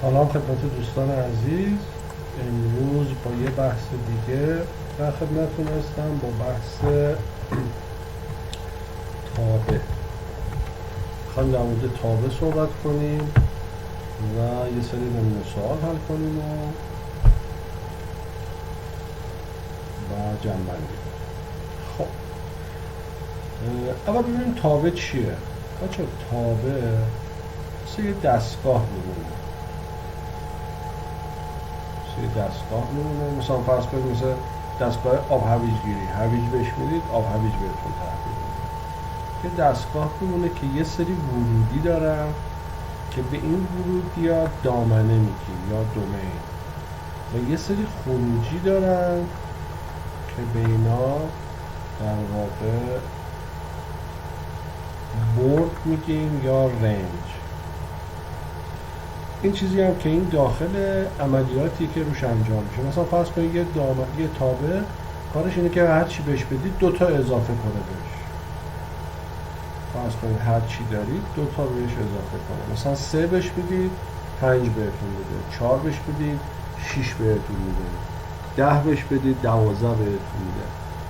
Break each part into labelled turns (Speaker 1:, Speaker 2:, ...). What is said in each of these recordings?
Speaker 1: سلام خدمت دوستان عزیز. امروز با یه بحث دیگه در خدمتتون هستم، با بحث تابع. میخوایم در مورد تابع صحبت کنیم و یه سری نمونه سوال حل کنیم و جنبندی. خب اول ببینیم تابع چیه. بچه تابع مثل یه دستگاه میمونه، مثلا فرض کنید مثل دستگاه آب هویج گیری، هویج بهش میدید آب هویج بهتون تحویل میده. یه دستگاه میمونه که یه سری ورودی دارن که به این ورودی دامنه میگیم یا دومین، و یه سری خروجی دارن که به اینا در واقع برد میگیم یا رنج. این چیزی هم که این داخل عملیاتی که روش انجام میشه. مثلا فرض کنید یه تابع کارش اینه که هر چی بهش بدید دوتا اضافه کنه بهش. فرض کنید هر چی دارید دوتا بهش اضافه کنه. مثلا 3 بهش بدید 5 بهتون میده، 4 بهش بدید 6 بهتون میده، 10 بهش بدید 12 بهتون میده.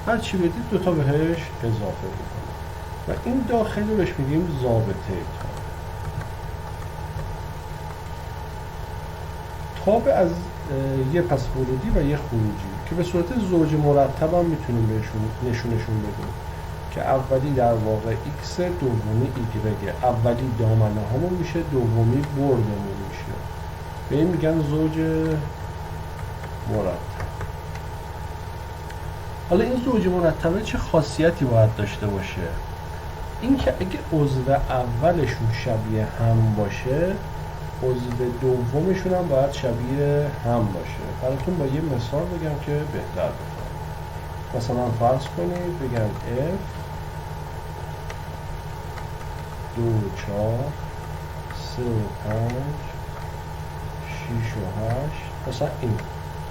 Speaker 1: هر چی بدید دوتا بهش اضافه میکنه و این داخلی بهش میگیم ضابطه. تابع از یه پس ورودی و یه خروجی که به صورت زوج مرتب هم میتونیم بهشون نشونشون بدیم که اولی در واقع x، دومی y. اولی دامنه همون میشه، دومی بردمون میشه. به این میگن زوج مرتب. حالا این زوج مرتبه چه خاصیتی باید داشته باشه؟ اینکه اگه عضو اولشون شبیه هم باشه، عضو دومشون هم باید شبیه هم باشه. براتون با یه مثال بگم که بهتر بفهمید. مثلا فرض کنید بگم f 2 4 3 و 5 6 و 8 مثلا این.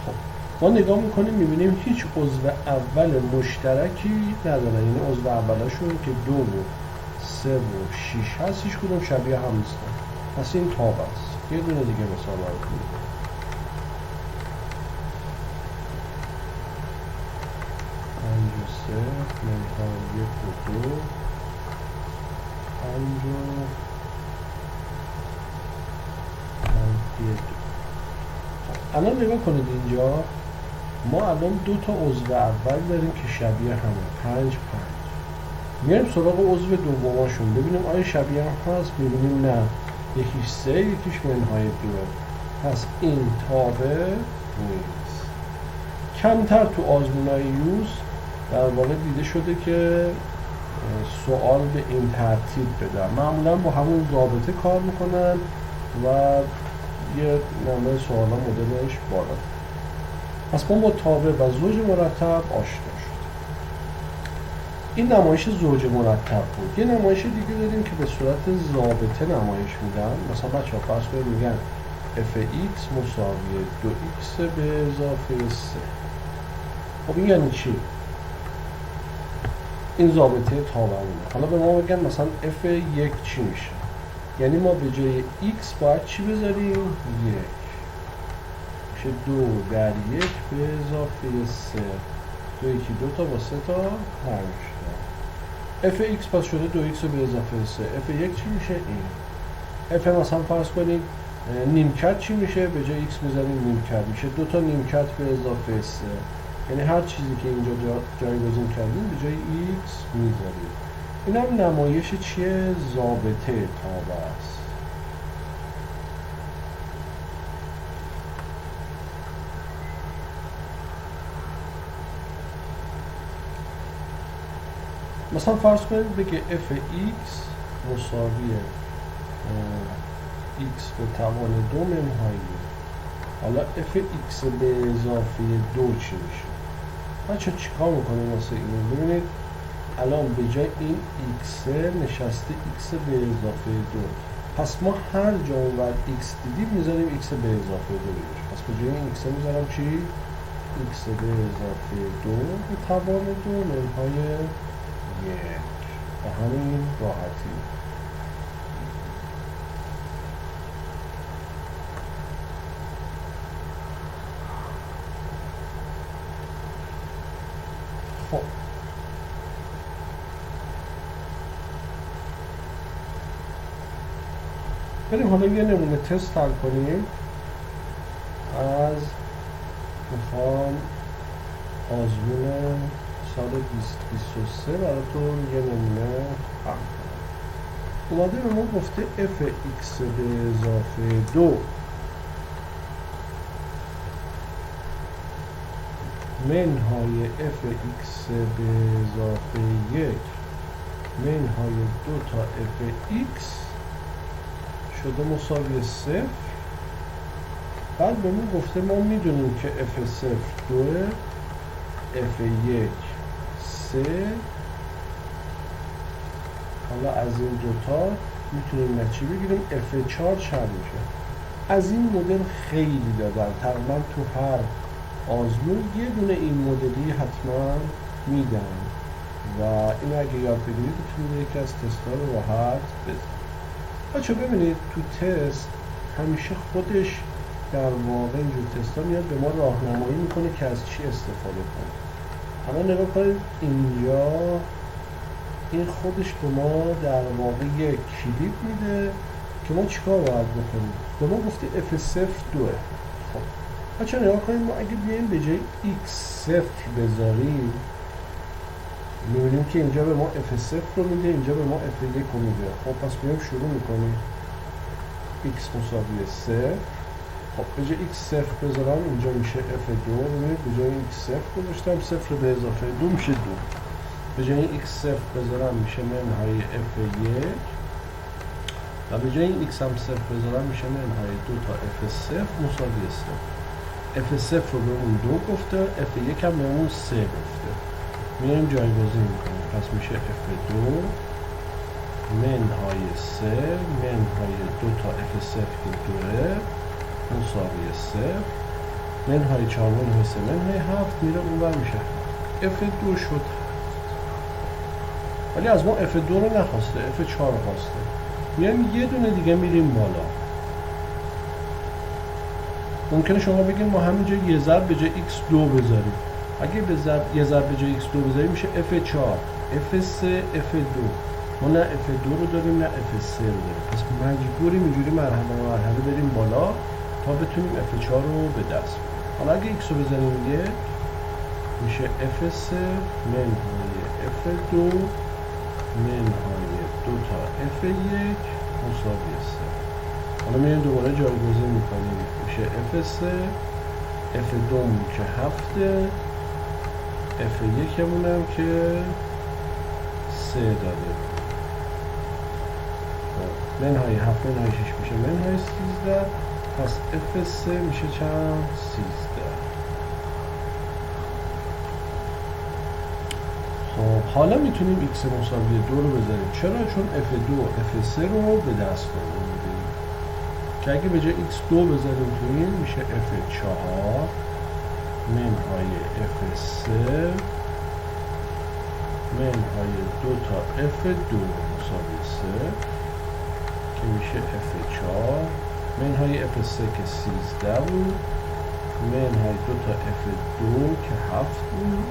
Speaker 1: خب ما نگاه میکنیم میبینیم هیچ عضو اول مشترکی ندارن، یعنی عضو اولشون که 2 و 3 و 6 هست هیچ کدوم شبیه هم نیستن. پس این تابع است. یه دونه دیگه مثال براتون میگم. 5 و 3 منهای 1 و 2 5 و منفی 2. الان نگاه کنید اینجا ما الان دو تا عضو اول داریم که شبیه همه، 5 5. میایم سراغ عضو دوماشون ببینیم آیا شبیه هم هست. میبینیم نه، یکیش 3 یکیش منهای 2. پس این تابع نیست. کمتر تو آزمون‌های یوز در واقع دیده شده که سوال به این ترتیب بدن. معمولا با همون ضابطه کار میکنن و یه نمونه سوالا مدلش بالا. پس ما با تابع و زوج مرتب آشنا شد. این نمایش زوج مرتب بود. یه نمایش دیگه داریم که به صورت ضابطه نمایش میدن. مثلا بچه‌ها فرض کنید میگن fx مساوی 2x به اضافه 3. خب این یعنی چی؟ این ضابطه تابعونه. حالا به ما بگن مثلا f1 چی میشه؟ یعنی ما به جای x باید چی بذاریم؟ 1 میشه 2 در 1 به اضافه 3. 2 یکی 2 تا با 3 تا 5 تا. fx پس شده 2x به اضافه 3. f1 چی میشه؟ این. f مثلا فرض کنید نیمکت چی میشه؟ به جای x میذاریم نیمکت، میشه 2 تا نیمکت به اضافه 3. یعنی هر چیزی که اینجا جایگزین کردیم به جای x میذاریم. این هم نمایش چیه؟ ضابطه تابع است. مثلا فرض کنید بگه fx مساوی x به توان 2 منهای 1. حالا fx به اضافه 2 چی میشه؟ بچه چیکار میکنیم واسه این؟ ببینید الان به جای این x نشسته x به اضافه 2. پس ما هر جا اونور x دیدیم میذاریم x به اضافه 2 بشه. پس به جای این x میذارم چی؟ x به اضافه 2 به توان 2 منهای 1. به همین راحتی. بریم حالا یه نمونه تست حل کنیم. میخوام آزمون سال 2023 براتون یه نمونه حل کنم. اومده به ما گفته fx به اضافه 2 منهای fx به اضافه 1 منهای 2 تا fx شده مساوی 0. بعد به ما گفته ما میدونیم که f0 2 f1 3. حالا از این دوتا میتونیم نتیجه بگیریم f4 چند میشه. از این مدل خیلی دادن، تقریبا تو هر آزمون یه دونه این مدلی حتما میدن و این اگه یاد بگیرید میتونید یکی از تست‌ها رو راحت بزنید. بچه ببینید تو تست همیشه خودش در واقع اینجور تستا میاد به ما راهنمایی میکنه که از چی استفاده کنیم. حالا نگاه کنید اینجا این خودش به ما در واقع یک کلید میده که ما چیکار باید بکنیم. به ما گفته f0 2. خب بچه نگاه کنید ما اگه بیایم به جای x0 بذاریم میبینیم که اینجا به ما f0 رو میده، اینجا به ما f1 رو میده. خب پس بیایم شروع میکنیم. x مساوی 3. خب به جای x0 بذارم اینجا میشه f2. ببینید به جای x0 گذاشتم 0 به اضافه 2 میشه 2. به جای x0 بذارم میشه منهای f1 و به جای x هم 0 بذارم میشه منهای 2 تا f0 مساوی 0. f0 رو به اون 2 گفته، f1 هم به اون 3 گفته. میایم جایگزین میکنیم. پس میشه f2 منهای 3 منهای 2 تا f0 که 2 مساوی 3 منهای 4 منهای 3 منهای 7 میره اونور میشه f2 شد. ولی از ما f2 رو نخواسته، f4 رو خواسته. میایم یه دونه دیگه میریم بالا. ممکنه شما بگید ما همینجا یه ضرب به جای x2 بذاریم. اگه یه ضرب به جای x2 بذاریم میشه f4 f3 f2. ما نه f2 رو داریم نه f3 رو داریم. پس مجبوریم اینجوری مرحله به مرحله بریم بالا تا بتونیم f4 رو به دست بیاریم. حالا اگه x رو بزنیم یه میشه f3 منهای f2 منهای 2 تا f1 مساوی 3. حالا میریم دوباره جایگزین میکنیم. میشه f3 f2 که 7 f1 همونم که 3 داده. منهای 7 منهای 6 میشه منهای 13. پس f3 میشه چند؟ 13. خب حالا میتونیم x مساوی 2 رو بذاریم. چرا؟ چون f2 و f3 رو به دست آوردیم که اگه به جای x2 بذاریم تو این میشه f4 منهای f3 منهای 2 تا f2 مساوی 3 که میشه f4 منهای f3 که 13 بود منهای 2 تا f2 که 7 بود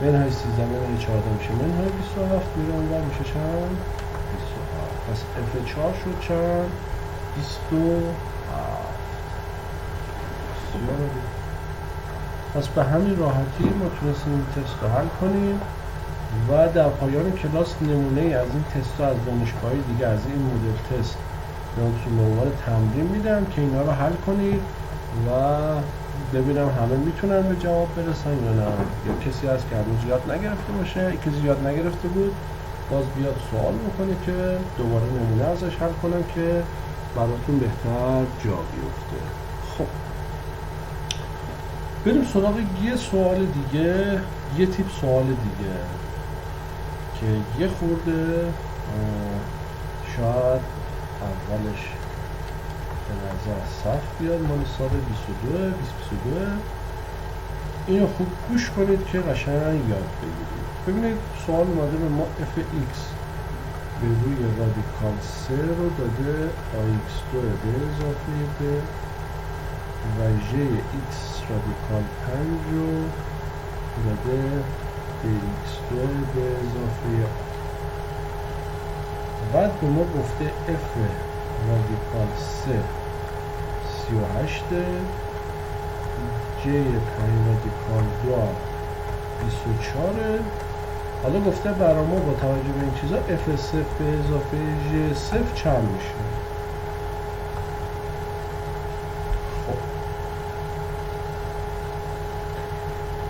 Speaker 1: منهای 13 منهای 14 میشه منهای 27 میره اونور میشه چند؟ 27. پس f4 شد چند؟ 27. پس به همین راحتی ما تونستیم این تست رو حل کنیم و در پایان کلاس نمونه از این تست رو از دانشگاه دیگه از این مدل تست بهتون به عنوان تمرین میدم که اینا رو حل کنید و ببینم همه میتونن به جواب برسن یا نه. یا کسی هست که هنوز یاد نگرفته باشه، کسی یاد نگرفته بود باز بیاد سوال بکنه که دوباره نمونه ازش حل کنم که براتون بهتر جا بیفته. خب بریم سراغ یه سوال دیگه، یه تیپ سوال دیگه که یه خورده شاید اولش به نظر سخت بیاد. مال سال 2022 اینو خوب گوش کنید که قشنگ یاد بگیرید. ببینید سوال اومده به ما fx به روی رادیکال 3 رو داده ax2 به اضافه به و x رادیکال 5 رو داده به x2 به اضافه بعد به ما گفته اف رادیکال 3 38 جی 5 رادیکال 2 24. حالا گفته برای ما با توجه به این چیزا اف صفر به اضافه ژ صفر چند میشه. خب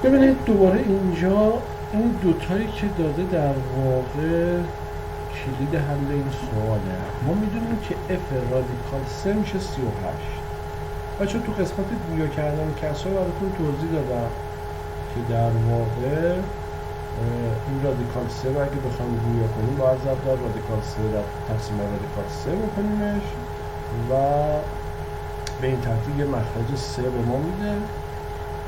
Speaker 1: ببینید دوباره اینجا این دوتایی که داده در واقع کلید حل این سواله. ما میدونیم که اف رادیکال 3 میشه 38. بچه تو قسمت گویا کردن کسر براتون توضیح دادم که در واقع این رادیکال 3 رو اگه بخوایم گویا کنیم باید ضرب در رادیکال 3 در تقسیم رادیکال 3 بکنیمش و به این ترتیب یه مخرج 3 به ما میده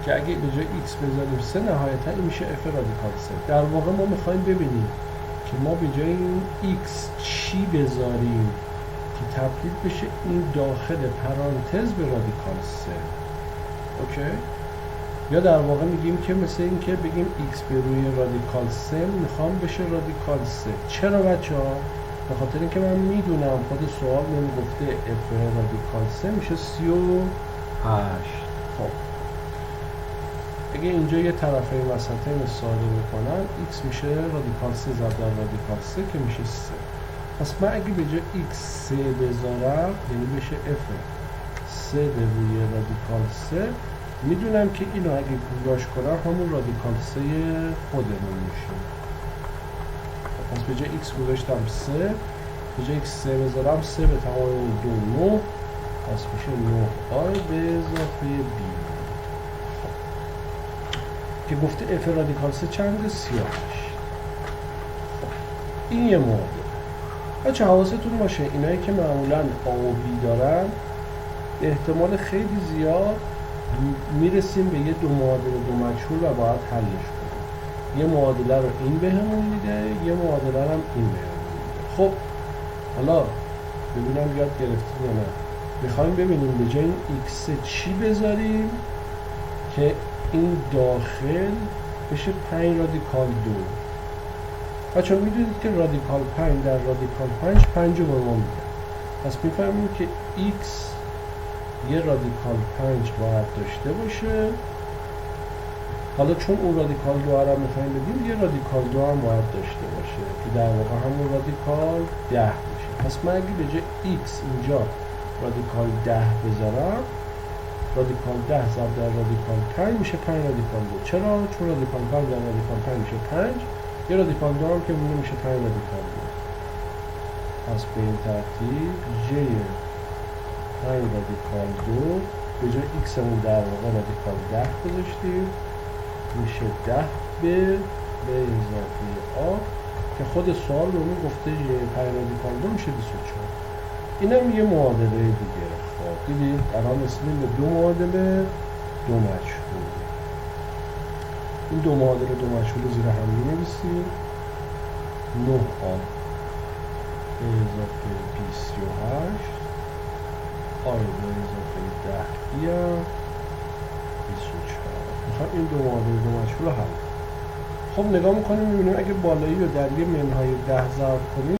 Speaker 1: که اگه به جای x بذاریم 3 نهایتا این میشه f رادیکال 3. در واقع ما میخوایم ببینیم که ما به جای این x چی بذاریم که تبدیل بشه این داخل پرانتز به رادیکال 3. اوکی؟ یا در واقع میگیم که مثل این که بگیم x به روی رادیکال 3 میخوام بشه رادیکال 3. چرا بچه ها؟ به خاطر اینکه من میدونم خود سوال من گفته f رادیکال 3 میشه 38. خب اگه اینجا یه طرفین وسطین ساده بکنم x میشه رادیکال 3 ضرب در رادیکال 3 که میشه 3. پس من اگه به جای x 3 بذارم یعنی بشه f 3 به روی رادیکال 3 میدونم که اینو اگه گویاش کنم همون رادیکال 3 خودمون میشه. پس به جای x گذاشتم 3 به جای x 3 بذارم 3 به تمام 2 9 پس میشه 9i به اضافه b که گفته f رادیکال 3 چنده؟ 38. این یه معادله. بچه حواستون باشه اینایی که معمولا a و b دارن احتمال خیلی زیاد میرسیم به یه دو معادله دو مجهول و باید حلش کنیم. یه معادله رو این بهمون میده یه معادله رو هم این بهمون میده. خب حالا ببینم یاد گرفتیم یا نه. میخوایم ببینیم به جای این x چی بذاریم که این داخل بشه 5 رادیکال 2. بچه میدونید که رادیکال 5 در رادیکال 5 رو به ما میده. پس میفهمیم که x یه رادیکال 5 باید داشته باشه. حالا چون اون رادیکال 2 رو میخوایم بدیم یه رادیکال 2 هم باید داشته باشه که در واقع همون رادیکال 10 میشه. پس من اگه به جای x اینجا رادیکال 10 بذارم رادیکال 10 ضرب در رادیکال 5 میشه 5 رادیکال 2. چرا؟ چون رادیکال 5 در رادیکال 5 میشه 5 یه رادیکال 2 هم که مونه میشه 5 رادیکال 2. پس به این ترتیب j 5 رادیکال 2 به جای x همون در واقع رادیکال 10 گذاشتیم میشه 10 به اضافه a که خود سوال رو گفته j 5 رادیکال 2 میشه 24. اینم یه معادله دیگه. خب دیدید الان رسیدیم به دو معادله دو مجهول. این دو معادله دو مجهول رو زیر هم می‌نویسیم 9a به اضافه 28 آی به اضافه 10 بیا 24. میخوام این دو معادله دو مجهول رو حل. خب نگاه میکنیم میبینیم اگه بالایی رو در یه منهای 10 ضرب کنیم